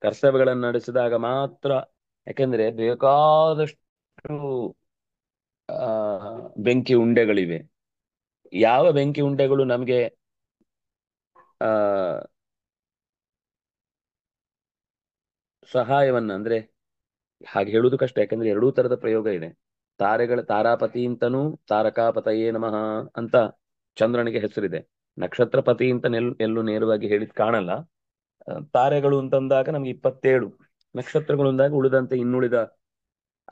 ಕರ್ತವ್ಯಗಳನ್ನು ನಡೆಸಿದಾಗ ಮಾತ್ರ. ಯಾಕೆಂದ್ರೆ ಬೇಕಾದಷ್ಟು ಆ ಬೆಂಕಿ ಉಂಡೆಗಳಿವೆ. ಯಾವ ಬೆಂಕಿ ಉಂಡೆಗಳು ನಮಗೆ ಆ ಸಹಾಯವನ್ನ ಅಂದ್ರೆ, ಹಾಗೆ ಹೇಳುವುದು ಕಷ್ಟ. ಯಾಕಂದ್ರೆ ಎರಡೂ ತರದ ಪ್ರಯೋಗ ಇದೆ. ತಾರಾಪತಿ ಅಂತನೂ ತಾರಕಾಪತಯೇ ನಮಃ ಅಂತ ಚಂದ್ರನಿಗೆ ಹೆಸರಿದೆ. ನಕ್ಷತ್ರಪತಿ ಅಂತ ಎಲ್ಲೂ ನೇರವಾಗಿ ಹೇಳಿದ್ ಕಾಣಲ್ಲ. ತಾರೆಗಳು ಅಂತಂದಾಗ ನಮ್ಗೆ 27, ನಕ್ಷತ್ರಗಳು ಅಂದಾಗ ಉಳಿದಂತೆ ಇನ್ನುಳಿದ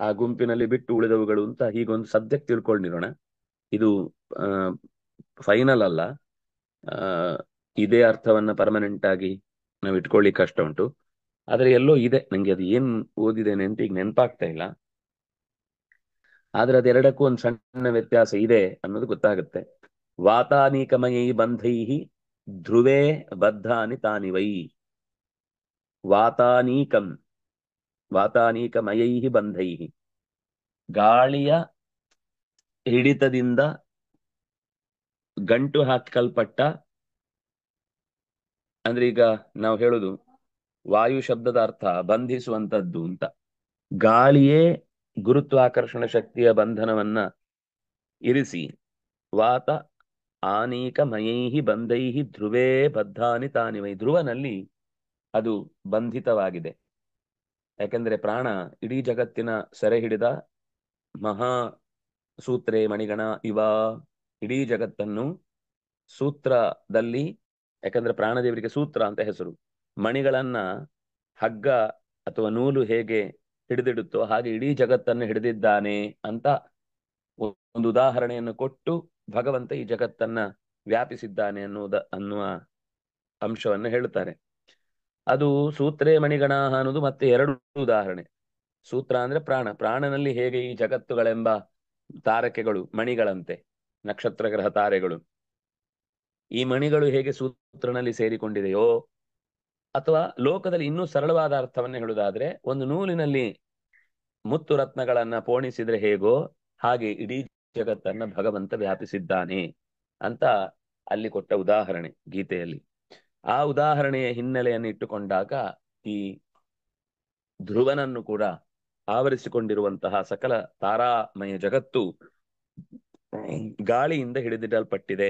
ಆ ಗುಂಪಿನಲ್ಲಿ ಬಿಟ್ಟು ಉಳಿದವುಗಳು ಅಂತ ಹೀಗೊಂದು ಸದ್ಯಕ್ಕೆ ತಿಳ್ಕೊಂಡಿರೋಣ. ಇದು ಫೈನಲ್ ಅಲ್ಲ. ಆ ಇದೇ ಅರ್ಥವನ್ನ ಪರ್ಮನೆಂಟ್ ಆಗಿ ನಾವು ಇಟ್ಕೊಳ್ಳಿಕ್ ಕಷ್ಟ ಉಂಟು. ಆದ್ರೆ ಎಲ್ಲೋ ಇದೆ, ನಂಗೆ ಅದು ಏನ್ ಓದಿದ್ದೇನೆ ಅಂತ ಈಗ ನೆನಪಾಗ್ತಾ ಇಲ್ಲ. ಆದ್ರೆ ಅದೆರಡಕ್ಕೂ ಒಂದು ಸಣ್ಣ ವ್ಯತ್ಯಾಸ ಇದೆ ಅನ್ನೋದು ಗೊತ್ತಾಗುತ್ತೆ. ವಾತಾನೀಕಮಯೈ ಬಂಧೈಹಿ ಧ್ರುವೇ ಬದ್ಧಾನಿ ತಾನಿ ವೈ. ವಾತಾನೀಕಂ ವಾತಾನೀಕಮಯೈಹಿ ಬಂಧೈಹಿ, ಗಾಳಿಯ ಹಿಡಿತದಿಂದ ಗಂಟು ಹಾಕಲ್ಪಟ್ಟ. ಅಂದ್ರೆ ಈಗ ನಾವು ಹೇಳುದು ವಾಯು ಶಬ್ದದ ಅರ್ಥ ಬಂಧಿಸುವಂತದ್ದು ಅಂತ. ಗಾಳಿಯೇ ಗುರುತ್ವಾಕರ್ಷಣ ಶಕ್ತಿಯ ಬಂಧನವನ್ನ ಇರಿಸಿ ವಾತ ಆನೀಕ ಮಯೈಹಿ ಬಂಧೈಹಿ ಧ್ರುವೇ ಬದ್ಧಾನಿ ತಾನಿ ವೈ. ಧ್ರುವನಲ್ಲಿ ಅದು ಬಂಧಿತವಾಗಿದೆ. ಯಾಕೆಂದ್ರೆ ಪ್ರಾಣ ಇಡೀ ಜಗತ್ತಿನ ಸೆರೆ ಹಿಡಿದ ಮಹಾ ಸೂತ್ರೇ ಮಣಿಗಣ ಇವ. ಇಡೀ ಜಗತ್ತನ್ನು ಸೂತ್ರದಲ್ಲಿ, ಯಾಕಂದ್ರೆ ಪ್ರಾಣದೇವರಿಗೆ ಸೂತ್ರ ಅಂತ ಹೆಸರು. ಮಣಿಗಳನ್ನ ಹಗ್ಗ ಅಥವಾ ನೂಲು ಹೇಗೆ ಹಿಡಿದಿಡುತ್ತೋ ಹಾಗೆ ಇಡೀ ಜಗತ್ತನ್ನು ಹಿಡಿದಿದ್ದಾನೆ ಅಂತ ಒಂದು ಉದಾಹರಣೆಯನ್ನು ಕೊಟ್ಟು ಭಗವಂತ ಈ ಜಗತ್ತನ್ನ ವ್ಯಾಪಿಸಿದ್ದಾನೆ ಅನ್ನುವ ಅಂಶವನ್ನು ಹೇಳುತ್ತಾರೆ. ಅದು ಸೂತ್ರೇ ಮಣಿಗಣ ಅನ್ನೋದು ಮತ್ತೆ ಎರಡು ಉದಾಹರಣೆ. ಸೂತ್ರ ಅಂದ್ರೆ ಪ್ರಾಣನಲ್ಲಿ ಹೇಗೆ ಈ ಜಗತ್ತುಗಳೆಂಬ ತಾರಕೆಗಳು ಮಣಿಗಳಂತೆ, ನಕ್ಷತ್ರ ಗ್ರಹ ತಾರೆಗಳು, ಈ ಮಣಿಗಳು ಹೇಗೆ ಸೂತ್ರನಲ್ಲಿ ಸೇರಿಕೊಂಡಿದೆಯೋ, ಅಥವಾ ಲೋಕದಲ್ಲಿ ಇನ್ನೂ ಸರಳವಾದ ಅರ್ಥವನ್ನ ಹೇಳುವುದಾದ್ರೆ ಒಂದು ನೂಲಿನಲ್ಲಿ ಮುತ್ತು ರತ್ನಗಳನ್ನ ಪೋಣಿಸಿದ್ರೆ ಹೇಗೋ ಹಾಗೆ ಇಡೀ ಜಗತ್ತನ್ನ ಭಗವಂತ ವ್ಯಾಪಿಸಿದ್ದಾನೆ ಅಂತ ಅಲ್ಲಿ ಕೊಟ್ಟ ಉದಾಹರಣೆ ಗೀತೆಯಲ್ಲಿ. ಆ ಉದಾಹರಣೆಯ ಹಿನ್ನೆಲೆಯನ್ನು ಇಟ್ಟುಕೊಂಡಾಗ ಈ ಧ್ರುವನನ್ನು ಕೂಡ ಆವರಿಸಿಕೊಂಡಿರುವಂತಹ ಸಕಲ ತಾರಾಮಯ ಜಗತ್ತು ಗಾಳಿಯಿಂದ ಹಿಡಿದಿಡಲ್ಪಟ್ಟಿದೆ.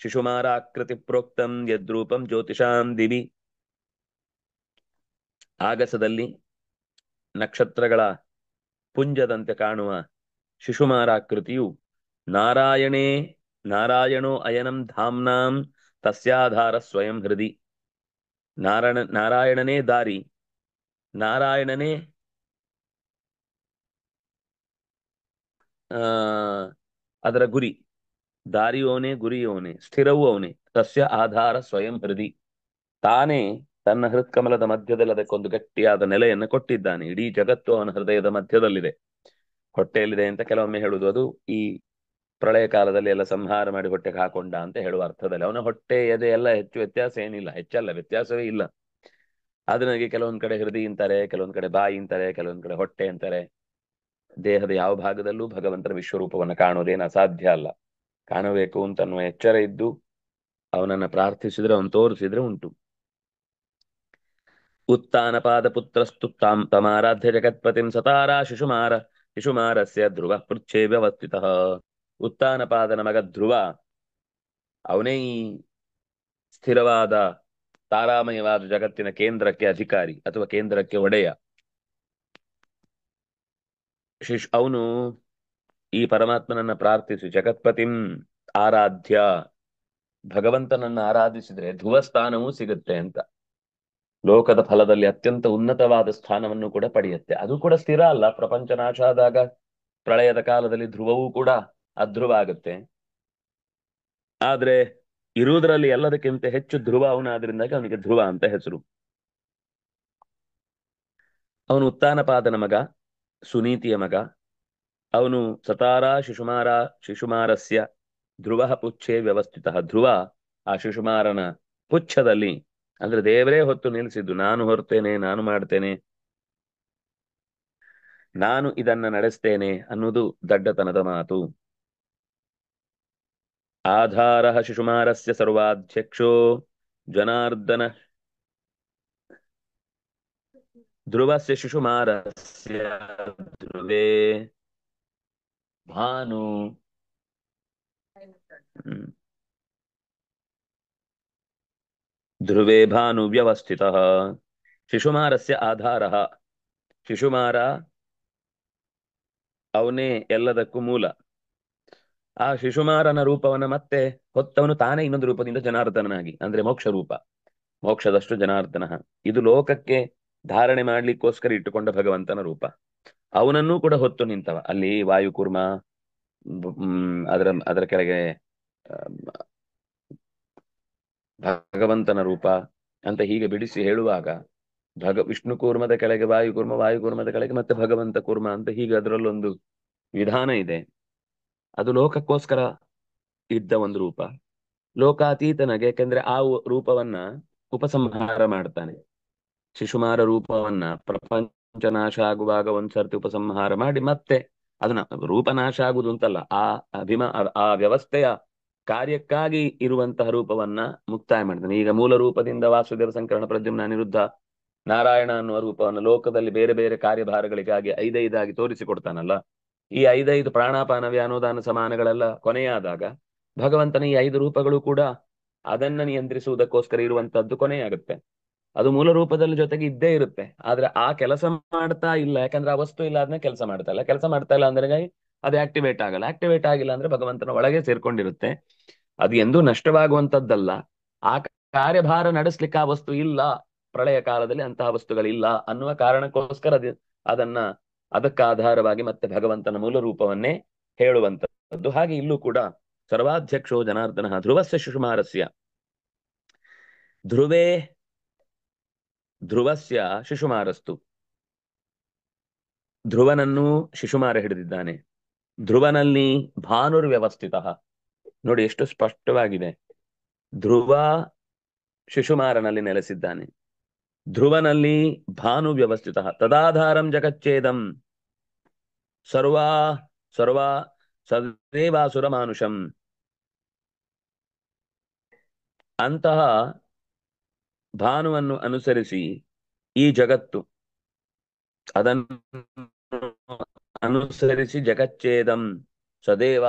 ಶಿಶುಮಾರಾಕೃತಿ ಪ್ರೋಕ್ತಂ ಯದ್ರೂಪಂ ಜ್ಯೋತಿಷಾಂ ದಿವಿ. ಆಗಸದಲ್ಲಿ ನಕ್ಷತ್ರಗಳ ಪುಂಜದಂತೆ ಕಾಣುವ ಶಿಶುಮಾರಾಕೃತಿಯು ನಾರಾಯಣೋ ಅಯನಂ ಧಾಮ್ನಾಂ ತಸ್ಯಾಧಾರ ಸ್ವಯಂ ಹೃದಿ. ನಾರಾಯಣನೇ ದಾರಿ, ನಾರಾಯಣನೇ ಅದರ ಗುರಿ. ದಾರಿಯೋನೆ, ಗುರಿಯೋನೆ, ಸ್ಥಿರವೂ ಅವನೇ. ತಸ್ಯ ಆಧಾರ ಸ್ವಯಂ ಹೃದಿ. ತಾನೇ ತನ್ನ ಹೃತ್ಕಮಲದ ಮಧ್ಯದಲ್ಲಿ ಅದಕ್ಕೊಂದು ಗಟ್ಟಿಯಾದ ನೆಲೆಯನ್ನು ಕೊಟ್ಟಿದ್ದಾನೆ. ಇಡೀ ಜಗತ್ತು ಅವನ ಹೃದಯದ ಮಧ್ಯದಲ್ಲಿದೆ. ಹೊಟ್ಟೆಯಲ್ಲಿದೆ ಅಂತ ಕೆಲವೊಮ್ಮೆ ಹೇಳುವುದು, ಅದು ಈ ಪ್ರಳಯ ಕಾಲದಲ್ಲಿ ಎಲ್ಲ ಸಂಹಾರ ಮಾಡಿ ಹೊಟ್ಟೆಗೆ ಹಾಕೊಂಡ ಅಂತ ಹೇಳುವ ಅರ್ಥದಲ್ಲಿ. ಅವನ ಹೊಟ್ಟೆ ಎದೆ ಎಲ್ಲ ಹೆಚ್ಚು ವ್ಯತ್ಯಾಸ ಏನಿಲ್ಲ, ಹೆಚ್ಚಲ್ಲ, ವ್ಯತ್ಯಾಸವೇ ಇಲ್ಲ. ಆದ್ರೆ ನನಗೆ ಕೆಲವೊಂದ್ ಕಡೆ ಹೃದಯ ಅಂತಾರೆ, ಕೆಲವೊಂದ್ ಕಡೆ ಬಾಯಿ ಅಂತಾರೆ, ಕೆಲವೊಂದ್ ಕಡೆ ಹೊಟ್ಟೆ ಅಂತಾರೆ. ದೇಹದ ಯಾವ ಭಾಗದಲ್ಲೂ ಭಗವಂತನ ವಿಶ್ವರೂಪವನ್ನು ಕಾಣುವುದೇನು ಅಸಾಧ್ಯ ಅಲ್ಲ. ಕಾಣಬೇಕು ಅಂತ ಅನ್ನುವ ಎಚ್ಚರ ಇದ್ದು ಅವನನ್ನ ಪ್ರಾರ್ಥಿಸಿದ್ರೆ, ಅವನು ತೋರಿಸಿದ್ರೆ ಉಂಟು. ಉತ್ಥಾನಪಾದ ಪುತ್ರಸ್ತುತ್ತಾಂ ತಮಾರಾಧ್ಯ ಜಗತ್ಪತಿಂ ಸತಾರಾ ಶಿಶುಮಾರ ಶಿಶುಮಾರಸ್ಯ ಧ್ರುವ ಪೃಚ್ಛೇ ವ್ಯವಸ್ಥಿತ. ಉತ್ಥಾನಪಾದನ ಮಗ ಧ್ರುವ, ಅವನೇ ಈ ಸ್ಥಿರವಾದ ತಾರಾಮಯವಾದ ಜಗತ್ತಿನ ಕೇಂದ್ರಕ್ಕೆ ಅಧಿಕಾರಿ ಅಥವಾ ಕೇಂದ್ರಕ್ಕೆ ಒಡೆಯ. ಅವನು ಈ ಪರಮಾತ್ಮನನ್ನ ಪ್ರಾರ್ಥಿಸಿ ಜಗತ್ಪತಿಂ ಆರಾಧ್ಯ, ಭಗವಂತನನ್ನ ಆರಾಧಿಸಿದ್ರೆ ಧ್ರುವ ಸ್ಥಾನವೂ ಸಿಗುತ್ತೆ ಅಂತ. ಲೋಕದ ಫಲದಲ್ಲಿ ಅತ್ಯಂತ ಉನ್ನತವಾದ ಸ್ಥಾನವನ್ನು ಕೂಡ ಪಡೆಯುತ್ತೆ. ಅದು ಕೂಡ ಸ್ಥಿರ ಅಲ್ಲ, ಪ್ರಪಂಚ ನಾಶ ಆದಾಗ ಪ್ರಳಯದ ಕಾಲದಲ್ಲಿ ಧ್ರುವವೂ ಕೂಡ ಅಧ್ರುವ ಆಗುತ್ತೆ. ಆದ್ರೆ ಇರುವುದರಲ್ಲಿ ಎಲ್ಲದಕ್ಕಿಂತ ಹೆಚ್ಚು ಧ್ರುವ ಅವನಾದ್ರಿಂದಾಗಿ ಅವನಿಗೆ ಧ್ರುವ ಅಂತ ಹೆಸರು. ಅವನು ಉತ್ಥಾನಪಾದನ ಮಗ, ಸುನೀತಿಯ ಮಗ. ಅವನು ಸತಾರ ಶಿಶುಮಾರಸ್ಯ ಧ್ರುವ ಪುಚ್ಛೇ ವ್ಯವಸ್ಥಿತ. ಧ್ರುವ ಆ ಶಿಶುಮಾರನ ಪುಚ್ಛದಲ್ಲಿ, ಅಂದ್ರೆ ದೇವರೇ ಹೊತ್ತು ನಿಲ್ಲಿಸಿದ್ದು, ನಾನು ಹೊರ್ತೇನೆ, ನಾನು ಮಾಡ್ತೇನೆ, ನಾನು ಇದನ್ನ ನಡೆಸ್ತೇನೆ ಅನ್ನುವುದು ದಡ್ಡತನದ ಮಾತು. ಆಧಾರ ಶಿಶುಮಾರಸ್ಯ ಸರ್ವಾಧ್ಯಕ್ಷೋ ಜನಾರ್ದನ ಧ್ರುವಸ್ಯ ಶಿಶುಮಾರಸ್ಯ ಧ್ರುವೇ ಭಾನು ಧ್ರುವೇ ಭಾನು ವ್ಯವಸ್ಥಿತ. ಶಿಶುಮಾರಸ್ಯ ಆಧಾರ, ಶಿಶುಮಾರ ಅವನೇ ಎಲ್ಲದಕ್ಕೂ ಮೂಲ. ಆ ಶಿಶುಮಾರನ ರೂಪವನ್ನ ಮತ್ತೆ ಹೊತ್ತವನು ತಾನೇ ಇನ್ನೊಂದು ರೂಪದಿಂದ ಜನಾರ್ದನನಾಗಿ, ಅಂದ್ರೆ ಮೋಕ್ಷ ರೂಪ, ಮೋಕ್ಷದಷ್ಟು ಜನಾರ್ದನ. ಇದು ಲೋಕಕ್ಕೆ ಧಾರಣೆ ಮಾಡ್ಲಿಕ್ಕೋಸ್ಕರ ಇಟ್ಟುಕೊಂಡ ಭಗವಂತನ ರೂಪ. ಅವನನ್ನೂ ಕೂಡ ಹೊತ್ತು ನಿಂತವ. ಅಲ್ಲಿ ವಾಯುಕೂರ್ಮ, ಅದರ ಅದರ ಕೆಳಗೆ ಭಗವಂತನ ರೂಪ ಅಂತ ಹೀಗೆ ಬಿಡಿಸಿ ಹೇಳುವಾಗ, ವಿಷ್ಣು ಕೂರ್ಮದ ಕೆಳಗೆ ವಾಯುಕೂರ್ಮ, ವಾಯುಕೂರ್ಮದ ಕೆಳಗೆ ಮತ್ತೆ ಭಗವಂತ ಕೂರ್ಮ ಅಂತ ಹೀಗೆ ಅದರಲ್ಲೊಂದು ವಿಧಾನ ಇದೆ. ಅದು ಲೋಕಕ್ಕೋಸ್ಕರ ಇದ್ದ ಒಂದು ರೂಪ. ಲೋಕಾತೀತನಾಗೆ, ಯಾಕೆಂದ್ರೆ ಆ ರೂಪವನ್ನ ಉಪಸಂಹಾರ ಮಾಡ್ತಾನೆ. ಶಿಶುಮಾರ ರೂಪವನ್ನ ಪ್ರಪಂಚ ನಾಶ ಆಗುವಾಗ ಒಂದ್ಸರ್ತಿ ಉಪಸಂಹಾರ ಮಾಡಿ ಮತ್ತೆ ಅದನ್ನ, ರೂಪ ನಾಶ ಆಗುದು ಅಂತಲ್ಲ, ಆ ವ್ಯವಸ್ಥೆಯ ಕಾರ್ಯಕ್ಕಾಗಿ ಇರುವಂತಹ ರೂಪವನ್ನ ಮುಕ್ತಾಯ ಮಾಡ್ತಾನೆ. ಈಗ ಮೂಲ ರೂಪದಿಂದ ವಾಸುದೇವ, ಸಂಕರಣ, ಪ್ರದ್ಯುಮ್ನ, ಅನಿರುದ್ಧ, ನಾರಾಯಣ ಅನ್ನುವ ರೂಪವನ್ನು ಲೋಕದಲ್ಲಿ ಬೇರೆ ಬೇರೆ ಕಾರ್ಯಭಾರಗಳಿಗಾಗಿ ಐದೈದಾಗಿ ತೋರಿಸಿಕೊಡ್ತಾನಲ್ಲ. ಈ ಐದೈದು ಪ್ರಾಣಾಪಾನ ವ್ಯಾನೋದಾನ ಸಮಾನಗಳೆಲ್ಲ ಕೊನೆಯಾದಾಗ ಭಗವಂತನ ಈ ಐದು ರೂಪಗಳು ಕೂಡ ಅದನ್ನ ನಿಯಂತ್ರಿಸುವುದಕ್ಕೋಸ್ಕರ ಇರುವಂತದ್ದು ಕೊನೆಯಾಗುತ್ತೆ. ಅದು ಮೂಲ ರೂಪದಲ್ಲಿ ಜೊತೆಗೆ ಇದ್ದೇ ಇರುತ್ತೆ, ಆದ್ರೆ ಆ ಕೆಲಸ ಮಾಡ್ತಾ ಇಲ್ಲ, ಯಾಕಂದ್ರೆ ಆ ವಸ್ತು ಇಲ್ಲ ಅದನ್ನ ಕೆಲಸ ಮಾಡ್ತಾ ಇಲ್ಲ ಅಂದ್ರೆ ಅದು ಆಕ್ಟಿವೇಟ್ ಆಗಲ್ಲ. ಆಕ್ಟಿವೇಟ್ ಆಗಿಲ್ಲ ಅಂದ್ರೆ ಭಗವಂತನ ಒಳಗೆ ಸೇರ್ಕೊಂಡಿರುತ್ತೆ. ಅದು ಎಂದೂ ನಷ್ಟವಾಗುವಂತದ್ದಲ್ಲ. ಆ ಕಾರ್ಯಭಾರ ನಡೆಸ್ಲಿಕ್ಕೆ ಆ ವಸ್ತು ಇಲ್ಲ, ಪ್ರಳಯ ಕಾಲದಲ್ಲಿ ಅಂತಹ ವಸ್ತುಗಳಿಲ್ಲ ಅನ್ನುವ ಕಾರಣಕ್ಕೋಸ್ಕರ ಅದನ್ನ ಅದಕ್ಕೆ ಆಧಾರವಾಗಿ ಮತ್ತೆ ಭಗವಂತನ ಮೂಲ ರೂಪವನ್ನೇ ಹೇಳುವಂತದ್ದು. ಹಾಗೆ ಇಲ್ಲೂ ಕೂಡ ಸರ್ವಾಧ್ಯಕ್ಷೋ ಜನಾರ್ದನ ಧ್ರುವಸ್ಯ ಶಿಶುಮಾರಸ್ಯ, ಧ್ರುವೇ ಧ್ರುವಸ್ಯ ಶಿಶುಮಾರಸ್ತು, ಧ್ರುವನನ್ನು ಶಿಶುಮಾರ ಹಿಡಿದಿದ್ದಾನೆ. ಧ್ರುವನಲ್ಲಿ ಭಾನುರ್ವ್ಯವಸ್ಥಿತ. ನೋಡಿ ಎಷ್ಟು ಸ್ಪಷ್ಟವಾಗಿದೆ. ಧ್ರುವ ಶಿಶುಮಾರನಲ್ಲಿ ನೆಲೆಸಿದ್ದಾನೆ. ಧ್ರುವನಲ್ಲಿ ಭಾನು ವ್ಯವಸ್ಥಿತ. ತದಾಧಾರಂ ಜಗಚ್ಚೇದಂ ಸರ್ವಾ ಸರ್ವಾ ಸದೇವಾಸುರ ಮಾನುಷಂ. ಅಂತಹ ಭಾನುವನ್ನು ಅನುಸರಿಸಿ ಈ ಜಗತ್ತು, ಅದನ್ನು ಅನುಸರಿಸಿ ಜಗಚ್ಚೇದಂ ಸದೇವ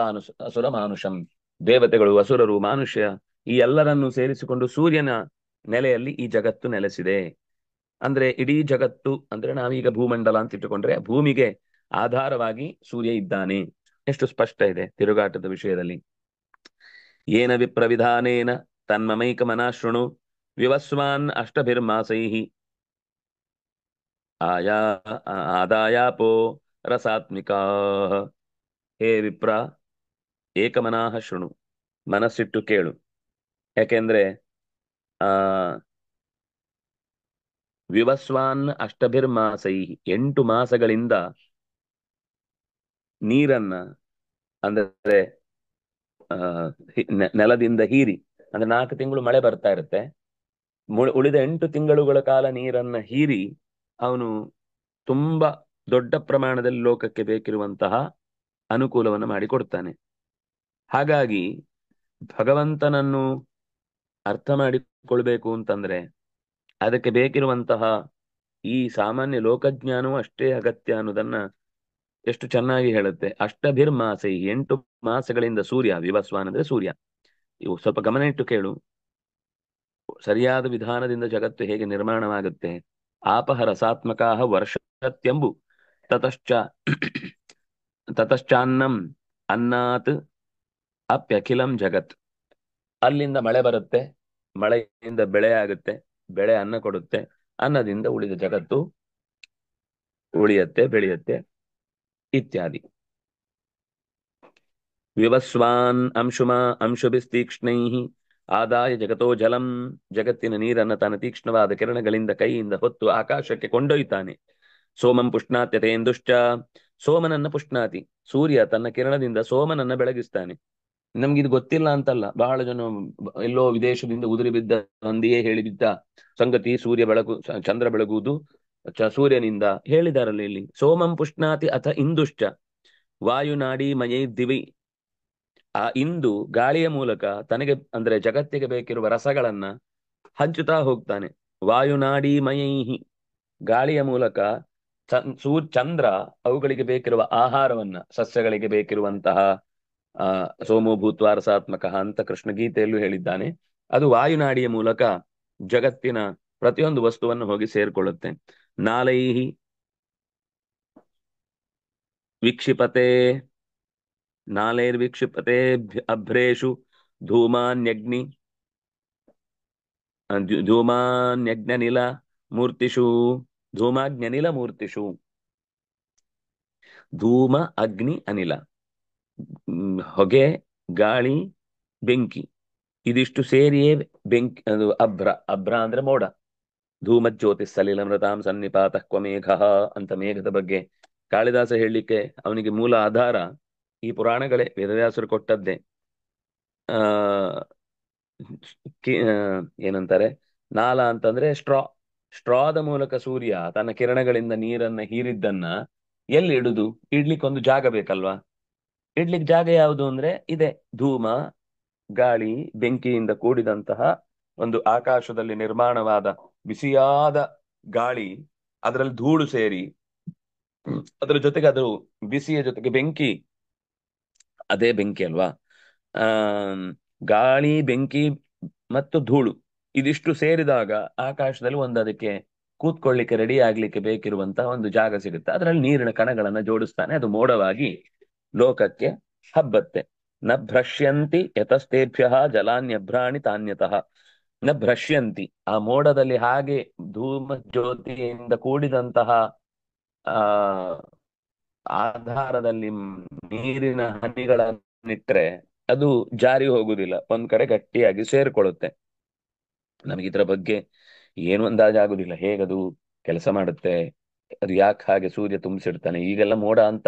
ಅಸುರ ಮಾನುಷಂ, ದೇವತೆಗಳು, ಅಸುರರು, ಮಾನುಷ್ಯ ಈ ಎಲ್ಲರನ್ನು ಸೇರಿಸಿಕೊಂಡು ಸೂರ್ಯನ ನೆಲೆಯಲ್ಲಿ ಈ ಜಗತ್ತು ನೆಲೆಸಿದೆ. ಅಂದ್ರೆ ಇಡೀ ಜಗತ್ತು ಅಂದ್ರೆ ನಾವೀಗ ಭೂಮಂಡಲ ಅಂತ ಇಟ್ಟುಕೊಂಡ್ರೆ ಭೂಮಿಗೆ ಆಧಾರವಾಗಿ ಸೂರ್ಯ ಇದ್ದಾನೆ. ಎಷ್ಟು ಸ್ಪಷ್ಟ ಇದೆ ತಿರುಗಾಟದ ವಿಷಯದಲ್ಲಿ. ಏನ ವಿಪ್ರವಿಧಾನೇನ ತನ್ಮಮೈಕ ಮನಾಶೃಣು ವಿವಸ್ವಾನ್ ಅಷ್ಟಭಿರ್ಮಾಸೈಹಿ ಆಯಾ ಆದಾಯಾಪೋ ರಸಾತ್ಮಿಕಾ. ಹೇ ವಿಪ್ರ, ಏಕಮನಾಹ ಶೃಣು, ಮನಸ್ಸಿಟ್ಟು ಕೇಳು. ಯಾಕೆಂದ್ರೆ ಆ ವಿವಸ್ವಾನ್ ಅಷ್ಟಭಿರ್ಮಾಸೈ, 8 ಮಾಸಗಳಿಂದ ನೀರನ್ನ ಅಂದ್ರೆ ನೆಲದಿಂದ ಹೀರಿ, ಅಂದ್ರೆ 4 ತಿಂಗಳು ಮಳೆ ಬರ್ತಾ ಇರುತ್ತೆ, ಉಳಿದ 8 ತಿಂಗಳುಗಳ ಕಾಲ ನೀರನ್ನ ಹೀರಿ ಅವನು ತುಂಬಾ ದೊಡ್ಡ ಪ್ರಮಾಣದಲ್ಲಿ ಲೋಕಕ್ಕೆ ಬೇಕಿರುವಂತಹ ಅನುಕೂಲವನ್ನು ಮಾಡಿಕೊಡ್ತಾನೆ. ಹಾಗಾಗಿ ಭಗವಂತನನ್ನು ಅರ್ಥ ಮಾಡಿಕೊಳ್ಬೇಕು ಅಂತಂದ್ರೆ ಅದಕ್ಕೆ ಬೇಕಿರುವಂತಹ ಈ ಸಾಮಾನ್ಯ ಲೋಕಜ್ಞಾನವೂ ಅಷ್ಟೇ ಅಗತ್ಯ ಅನ್ನೋದನ್ನ ಎಷ್ಟು ಚೆನ್ನಾಗಿ ಹೇಳುತ್ತೆ. ಅಷ್ಟಭಿರ್ಮಾಸೈ, 8 ಮಾಸಗಳಿಂದ ಸೂರ್ಯ, ವಿವಸ್ವಾನ್ ಅಂದ್ರೆ ಸೂರ್ಯ. ಇವು ಸ್ವಲ್ಪ ಗಮನ ಇಟ್ಟು ಕೇಳು. ಸರಿಯಾದ ವಿಧಾನದಿಂದ ಜಗತ್ತು ಹೇಗೆ ನಿರ್ಮಾಣವಾಗುತ್ತೆ. ಆಪಹ ರಸಾತ್ಮಕಾಹ ವರ್ಷತ್ಯಂಬು ತತಶ್ಚ ತತಶ್ಚಾನ್ನಂ ಅನ್ನಾತ್ ಅಪ್ಯಖಿಲಂ ಜಗತ್. ಅಲ್ಲಿಂದ ಮಳೆ ಬರುತ್ತೆ, ಮಳೆಯಿಂದ ಬೆಳೆ ಆಗುತ್ತೆ, ಬೆಳೆ ಅನ್ನ ಕೊಡುತ್ತೆ, ಅನ್ನದಿಂದ ಉಳಿದ ಜಗತ್ತು ಉಳಿಯತ್ತೆ, ಬೆಳೆಯುತ್ತೆ ಇತ್ಯಾದಿ. ವಿವಸ್ವಾನ್ ಅಂಶುಮಾ ಅಂಶುಭಿಸ್ತೀಕ್ಷ್ಣೈ ಆದಾಯ ಜಗತೋ ಜಲಂ. ಜಗತ್ತಿನ ನೀರನ್ನು ತನ್ನ ತೀಕ್ಷ್ಣವಾದ ಕಿರಣಗಳಿಂದ ಕೈಯಿಂದ ಹೊತ್ತು ಆಕಾಶಕ್ಕೆ ಕೊಂಡೊಯ್ತಾನೆ. ಸೋಮಂ ಪುಷ್ಣಾತ್ಯತೇಂದುಶ್ಚ, ಸೋಮನನ್ನ ಪುಷ್ಣಾತಿ, ಸೂರ್ಯ ತನ್ನ ಕಿರಣದಿಂದ ಸೋಮನನ್ನ ಬೆಳಗಿಸ್ತಾನೆ. ನಮ್ಗಿದು ಗೊತ್ತಿಲ್ಲ ಅಂತಲ್ಲ, ಬಹಳ ಜನ ಎಲ್ಲೋ ವಿದೇಶದಿಂದ ಉದುರಿ ಬಿದ್ದ ಹಂದಿಯೇ ಹೇಳಿಬಿದ್ದ ಸಂಗತಿ ಸೂರ್ಯ ಬೆಳಗು, ಚಂದ್ರ ಬೆಳಗುವುದು ಸೂರ್ಯನಿಂದ ಹೇಳಿದಾರಲ್ಲ ಇಲ್ಲಿ. ಸೋಮಂ ಪುಷ್ಣಾತಿ ಅಥ ಇಂದುಶ್ಚ ವಾಯುನಾಡಿ ಮಯೈ ದಿವಿ. ಆ ಇಂದು ಗಾಳಿಯ ಮೂಲಕ ತನಗೆ ಅಂದ್ರೆ ಜಗತ್ತಿಗೆ ಬೇಕಿರುವ ರಸಗಳನ್ನ ಹಂಚುತ್ತಾ ಹೋಗ್ತಾನೆ. ವಾಯುನಾಡಿ ಮಯೈಹಿ, ಗಾಳಿಯ ಮೂಲಕ ಚಂದ್ರ ಅವುಗಳಿಗೆ ಬೇಕಿರುವ ಆಹಾರವನ್ನ, ಸಸ್ಯಗಳಿಗೆ ಬೇಕಿರುವಂತಹ ಸೋಮೋ ಭೂತ್ವಾ ರಸಾತ್ಮಕ ಅಂತ ಕೃಷ್ಣ ಗೀತೆಯಲ್ಲೂ ಹೇಳಿದ್ದಾನೆ. ಅದು ವಾಯುನಾಡಿಯ ಮೂಲಕ ಜಗತ್ತಿನ ಪ್ರತಿಯೊಂದು ವಸ್ತುವನ್ನು ಹೋಗಿ ಸೇರ್ಕೊಳ್ಳುತ್ತೆ. ನಾಲೈಹಿ ವಿಕ್ಷಿಪತೆ, ನಾಲೈರ್ವಿಕ್ಷಿಪತೆ ಅಭ್ರೇಷು ಧೂಮಾನ್ಯಗ್ನಿ ಧೂಮಾನ್ಯಗ್ನಿಲ ಮೂರ್ತಿಷು. ಧೂಮಾಗ್ನಿಲ ಮೂರ್ತಿಷು, ಧೂಮ ಅಗ್ನಿ ಅನಿಲ, ಹೊಗೆ, ಗಾಳಿ, ಬೆಂಕಿ, ಇದಿಷ್ಟು ಸೇರಿಯೇ ಬೆಂಕಿ. ಅದು ಅಭ್ರ, ಅಭ್ರ ಅಂದ್ರೆ ಮೋಡ. ಧೂಮ ಜ್ಯೋತಿ ಸಲಿಲಮೃತಾಂ ಸನ್ನಿಪಾತ ಕ್ವ ಮೇಘ ಅಂತ ಮೇಘದ ಬಗ್ಗೆ ಕಾಳಿದಾಸ ಹೇಳಲಿಕ್ಕೆ ಅವನಿಗೆ ಮೂಲ ಆಧಾರ ಈ ಪುರಾಣಗಳೇ, ವೇದವ್ಯಾಸರು ಕೊಟ್ಟದ್ದೇ. ಆ ಏನಂತಾರೆ, ನಾಲ ಅಂತಂದ್ರೆ ಸ್ಟ್ರಾ. ಸ್ಟ್ರಾದ ಮೂಲಕ ಸೂರ್ಯ ತನ್ನ ಕಿರಣಗಳಿಂದ ನೀರನ್ನ ಹೀರಿದ್ದನ್ನ ಎಲ್ಲಿ ಇಡುದು? ಇಡ್ಲಿಕ್ಕೆ ಒಂದು ಜಾಗ ಬೇಕಲ್ವಾ? ಇಡ್ಲಿಕ್ಕೆ ಜಾಗ ಯಾವುದು ಅಂದ್ರೆ ಇದೆ, ಧೂಮ, ಗಾಳಿ, ಬೆಂಕಿಯಿಂದ ಕೂಡಿದಂತಹ ಒಂದು ಆಕಾಶದಲ್ಲಿ ನಿರ್ಮಾಣವಾದ ಬಿಸಿಯಾದ ಗಾಳಿ, ಅದರಲ್ಲಿ ಧೂಳು ಸೇರಿ ಅದರ ಜೊತೆಗೆ ಅದು ಬಿಸಿಯ ಜೊತೆಗೆ ಬೆಂಕಿ, ಅದೇ ಬೆಂಕಿ ಅಲ್ವಾ? ಆ ಗಾಳಿ, ಬೆಂಕಿ ಮತ್ತು ಧೂಳು ಇದಿಷ್ಟು ಸೇರಿದಾಗ ಆಕಾಶದಲ್ಲಿ ಒಂದು ಅದಕ್ಕೆ ಕೂತ್ಕೊಳ್ಳಿಕ್ಕೆ ರೆಡಿ ಆಗ್ಲಿಕ್ಕೆ ಬೇಕಿರುವಂತಹ ಒಂದು ಜಾಗ ಸಿಗುತ್ತೆ. ಅದರಲ್ಲಿ ನೀರಿನ ಕಣಗಳನ್ನ ಜೋಡಿಸ್ತಾನೆ, ಅದು ಮೋಡವಾಗಿ ಲೋಕಕ್ಕೆ ಹಬ್ಬತ್ತೆ. ನ ಭ್ರಶ್ಯಂತಿ ಯತಸ್ತೇಭ್ಯ ಜಲಾನ್ಯಭ್ರಾಣಿ ತಾನ್ಯತಃ. ನ ಭ್ರಶ್ಯಂತಿ, ಆ ಮೋಡದಲ್ಲಿ ಹಾಗೆ ಧೂಮ ಜ್ಯೋತಿಯಿಂದ ಕೂಡಿದಂತಹ ಆ ಆಧಾರದಲ್ಲಿ ನೀರಿನ ಹನಿಗಳನ್ನಿಟ್ರೆ ಅದು ಜಾರಿ ಹೋಗುದಿಲ್ಲ, ಒಂದ್ ಕಡೆ ಗಟ್ಟಿಯಾಗಿ ಸೇರ್ಕೊಳ್ಳುತ್ತೆ. ನಮಗೆ ಇದರ ಬಗ್ಗೆ ಏನು ಅಂದಾಜಾಗುದಿಲ್ಲ, ಹೇಗದು ಕೆಲಸ ಮಾಡುತ್ತೆ, ಅದು ಯಾಕೆ ಹಾಗೆ ಸೂರ್ಯ ತುಂಬಿಸಿಡ್ತಾನೆ. ಈಗೆಲ್ಲ ಮೋಡ ಅಂತ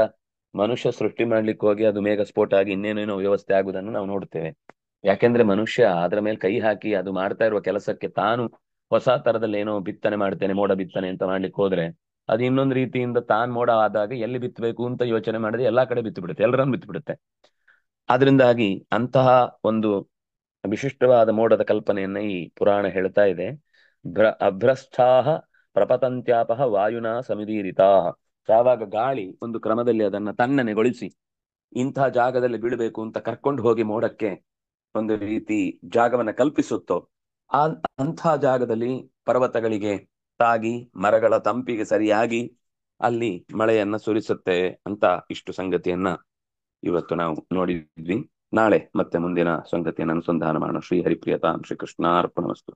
ಮನುಷ್ಯ ಸೃಷ್ಟಿ ಮಾಡ್ಲಿಕ್ಕೆ ಹೋಗಿ ಅದು ಮೇಘ ಸ್ಫೋಟ ಆಗಿ ಇನ್ನೇನೇನೋ ವ್ಯವಸ್ಥೆ ಆಗುವುದನ್ನು ನಾವು ನೋಡ್ತೇವೆ. ಯಾಕೆಂದ್ರೆ ಮನುಷ್ಯ ಅದರ ಮೇಲೆ ಕೈ ಹಾಕಿ ಅದು ಮಾಡ್ತಾ ಇರುವ ಕೆಲಸಕ್ಕೆ ತಾನು ಹೊಸ ತರದಲ್ಲಿ ಏನೋ ಬಿತ್ತನೆ ಮಾಡ್ತೇನೆ, ಮೋಡ ಬಿತ್ತನೆ ಅಂತ ಮಾಡ್ಲಿಕ್ಕೆ ಹೋದ್ರೆ ಅದು ಇನ್ನೊಂದು ರೀತಿಯಿಂದ ತಾನ್ ಮೋಡ ಆದಾಗ ಎಲ್ಲಿ ಬಿತ್ತಬೇಕು ಅಂತ ಯೋಚನೆ ಮಾಡಿದ್ರೆ ಎಲ್ಲಾ ಕಡೆ ಬಿತ್ತು ಬಿಡುತ್ತೆ, ಎಲ್ಲರನ್ನು ಬಿತ್ತು ಬಿಡುತ್ತೆ. ಆದ್ರಿಂದಾಗಿ ಅಂತಹ ಒಂದು ವಿಶಿಷ್ಟವಾದ ಮೋಡದ ಕಲ್ಪನೆಯನ್ನ ಈ ಪುರಾಣ ಹೇಳ್ತಾ ಇದೆ. ಅಭ್ರಸ್ಥಾಹ ಪ್ರಪತಂತ್ಯಾಪಹ ವಾಯುನಾ ಸಮೀರಿತಾ. ಯಾವಾಗ ಗಾಳಿ ಒಂದು ಕ್ರಮದಲ್ಲಿ ಅದನ್ನ ತಣ್ಣನೆಗೊಳಿಸಿ ಇಂತಹ ಜಾಗದಲ್ಲಿ ಬೀಳಬೇಕು ಅಂತ ಕರ್ಕೊಂಡು ಹೋಗಿ ಮೋಡಕ್ಕೆ ಒಂದು ರೀತಿ ಜಾಗವನ್ನ ಕಲ್ಪಿಸುತ್ತೋ, ಅಂತಹ ಜಾಗದಲ್ಲಿ ಪರ್ವತಗಳಿಗೆ ತಾಗಿ ಮರಗಳ ತಂಪಿಗೆ ಸರಿಯಾಗಿ ಅಲ್ಲಿ ಮಳೆಯನ್ನ ಸುರಿಸುತ್ತೆ ಅಂತ ಇಷ್ಟು ಸಂಗತಿಯನ್ನ ಇವತ್ತು ನಾವು ನೋಡಿದ್ವಿ. ನಾಳೆ ಮತ್ತೆ ಮುಂದಿನ ಸಂಗತಿಯನ್ನು ಅನುಸಂಧಾನ ಮಾಡೋಣ. ಶ್ರೀ ಹರಿಪ್ರಿಯತಾಂ ಶ್ರೀ ಕೃಷ್ಣಾರ್ಪಣಮಸ್ತು.